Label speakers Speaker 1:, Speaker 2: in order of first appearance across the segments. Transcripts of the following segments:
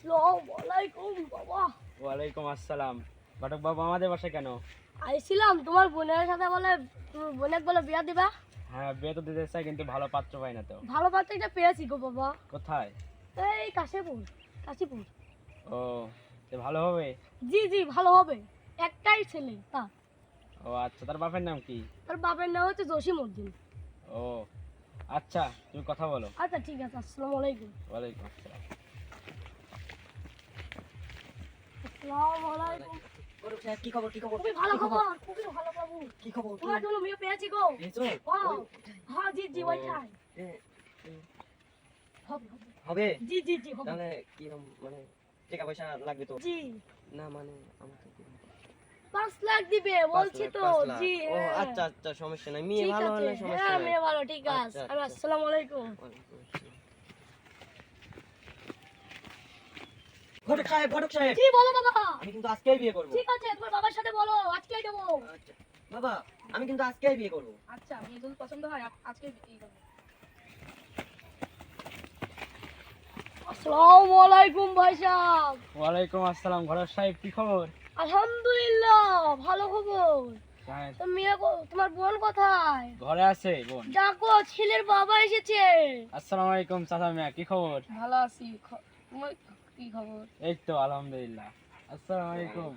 Speaker 1: আসসালামু আলাইকুম বাবা।
Speaker 2: ওয়ালাইকুম আসসালাম। ঘটক বাবু আমাদের বাসায় কেন?
Speaker 1: আইছিলাম তোমার বোনের সাথে, বলে তুমি বোনের বলে বিয়া দিবা।
Speaker 2: হ্যাঁ, বিয়ে তো দিতে চাই, কিন্তু ভালো পাত্র পাই না তো।
Speaker 1: ভালো পাত্র একটা পেয়েছি গো বাবা।
Speaker 2: কোথায়?
Speaker 1: এই কাশীপুর।
Speaker 2: ও, তো ভালো হবে।
Speaker 1: জি জি ভালো হবে, একটাই ছেলে তা।
Speaker 2: ও আচ্ছা, তার বাপের নাম কি?
Speaker 1: তার বাবার নাম হচ্ছে জসিমউদ্দিন।
Speaker 2: ও আচ্ছা, তুমি কথা বলো।
Speaker 1: আচ্ছা ঠিক আছে, আসসালামু আলাইকুম।
Speaker 2: ওয়ালাইকুম আসসালাম।
Speaker 1: আসসালামু আলাইকুম।
Speaker 3: গরু সাহেব কি খবর?
Speaker 1: খুবই ভালো খবর, খুবই ভালো বাবু।
Speaker 3: কি খবর?
Speaker 1: তোমার জন্য মেয়ে পেয়েছি গো।
Speaker 3: পেয়েছো?
Speaker 1: ওয়াও, হ্যাঁ জি জি
Speaker 3: ও।
Speaker 1: ওইটাই
Speaker 3: এ,
Speaker 1: হবে।
Speaker 3: হবে?
Speaker 1: জি জি জি হবে।
Speaker 3: তাহলে কিরকম মানে টাকা পয়সা লাগবে তো?
Speaker 1: জি
Speaker 3: না মানে আমাকে কিরকম?
Speaker 1: 5 লাখ দিবে বলছি তো।
Speaker 3: 5 লাখ।
Speaker 1: জি
Speaker 3: ও
Speaker 1: হ্যাঁ।
Speaker 3: আচ্ছা আচ্ছা, সমস্যা নাই। মেয়ে
Speaker 1: ঠিক
Speaker 3: ভালো
Speaker 1: আছে,
Speaker 3: হলে সমস্যা
Speaker 1: হ্যাঁ
Speaker 3: নাই।
Speaker 1: মেয়ে ভালো, ঠিক আছে।
Speaker 3: আচ্ছা,
Speaker 1: আর
Speaker 3: আচ্ছা।
Speaker 1: আসসালামু আলাইকুম।
Speaker 3: ওয়ালাইকুম আসসালাম। ঘটক সাহেব,
Speaker 1: জি বলো বাবা।
Speaker 3: আমি কিন্তু আজকেই বিয়ে করব।
Speaker 1: ঠিক আছে, তোমার বাবার সাথে বলো আজকেই দেবো।
Speaker 3: আচ্ছা বাবা, আমি কিন্তু আজকেই বিয়ে করব।
Speaker 1: আচ্ছা, মেয়ে যদি পছন্দ হয় আজকেই বিয়ে করবো। আসসালামু আলাইকুম ভাই সাহেব।
Speaker 2: ওয়ালাইকুম আসসালাম। ঘটক সাহেব কি খবর?
Speaker 1: আলহামদুলিল্লাহ ভালো খবর।
Speaker 2: হ্যাঁ,
Speaker 1: তো তোমার বোন কোথায়?
Speaker 2: ঘরে আছে বোন।
Speaker 1: ডাকো, ছেলের বাবা এসেছে।
Speaker 2: আসসালামু আলাইকুম চাচা মিয়া, কি খবর?
Speaker 1: ভালো আছি, তোমার কি খবর?
Speaker 2: এই তো আলহামদুলিল্লাহ। আসসালামু আলাইকুম।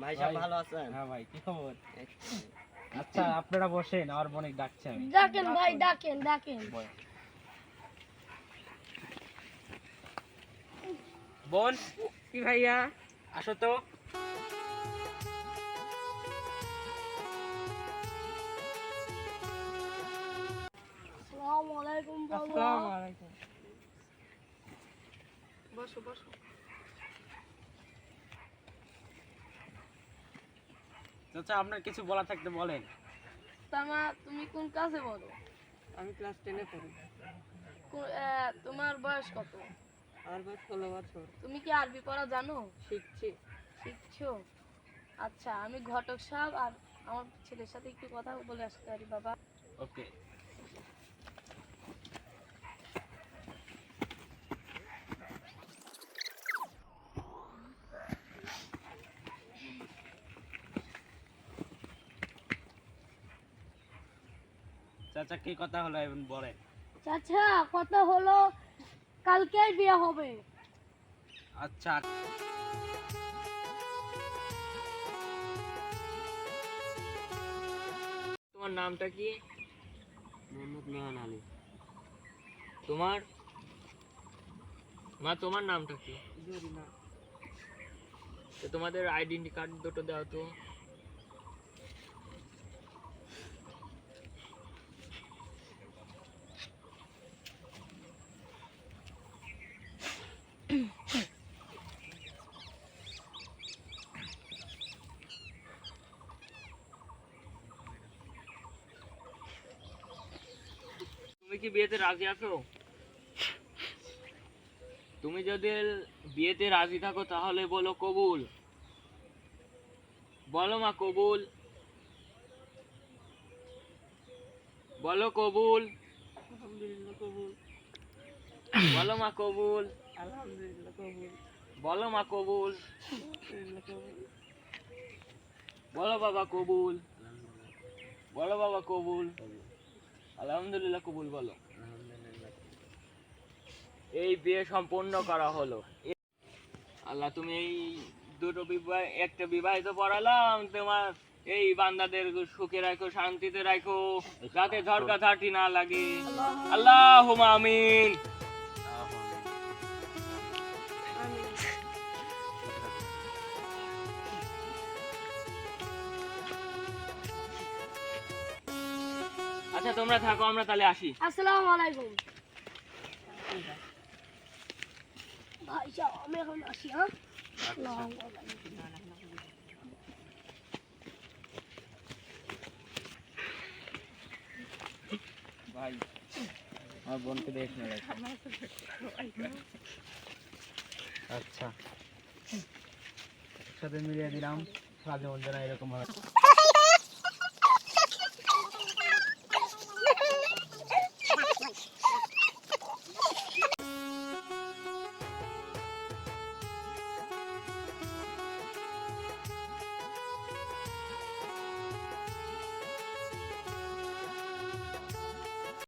Speaker 3: ভাই সাহেব
Speaker 2: ভাই।
Speaker 3: ভালো আছেন?
Speaker 2: হ্যাঁ ভাই, কি খবর? আচ্ছা, আপনারা বসেন, আমার বোনিক ডাকছে আমি।
Speaker 1: ডাকেন ভাই, ডাকেন।
Speaker 2: বয়। বোন,
Speaker 1: কি ভাইয়া?
Speaker 2: আসো তো।
Speaker 1: আসসালামু আলাইকুম বাবা। বসো।
Speaker 2: চাচা, আপনার কিছু বলা থাকতে বলেন।
Speaker 1: তামা, তুমি কোন ক্লাসে পড়ো?
Speaker 3: আমি ক্লাস 10 এ পড়ি।
Speaker 1: তোমার বয়স কত?
Speaker 3: আমার বয়স 16 বছর।
Speaker 1: তুমি কি আরবি পড়া জানো? শিখছো? আচ্ছা, আমি ঘটক সাহেব আর আমার ছেলের সাথে একটু কথা বলে আসতে পারি বাবা?
Speaker 2: ওকে। চাচা, কি কথা হলো এখন বলেন।
Speaker 1: আচ্ছা, কথা হলো কালকেই বিয়ে হবে।
Speaker 2: আচ্ছা,
Speaker 3: তোমার নামটা কি? মোহাম্মদ মেহান আলী। তোমার তোমার নামটা কি? জরিনা। তো তোমাদের আইডেন্টি কার্ড দুটো দাও তো। তুমি কি বিয়েতে রাজি আছো? তুমি যদি বিয়েতে রাজি থাকো তাহলে বলো কবুল। বলো মা কবুল। বলো কবুল। আলহামদুলিল্লাহ কবুল। বলো মা কবুল। আলহামদুলিল্লাহ কবুল। বলো মা কবুল। আলহামদুলিল্লাহ কবুল। বলো বাবা কবুল। বলো বাবা কবুল। আলহামদুলিল্লাহ কবুল বলো। এই বিয়ে সম্পূর্ণ করা হলো। আল্লাহ, তুমি এই দুটো একটা বিবাহিত পড়ালাম, তোমার এই বান্দাদের সুখে রাখো, শান্তিতে রাখো, যাতে ঝড়কা ঝাঁটি না লাগে। আল্লাহুম্মা আমিন। আচ্ছা, তোমরা থাকো, আমরা তাহলে আসি।
Speaker 1: আসসালামু আলাইকুম ভাই সাহেব, আমি এখন আসি। হ্যাঁ, আসসালামু আলাইকুম।
Speaker 2: ভাই, আমার বোনকে দেখে নিয়ে যাচ্ছে। আচ্ছা, একসাথে মিলিয়ে দিলাম, সাজে মধ্যে এরকম হবে।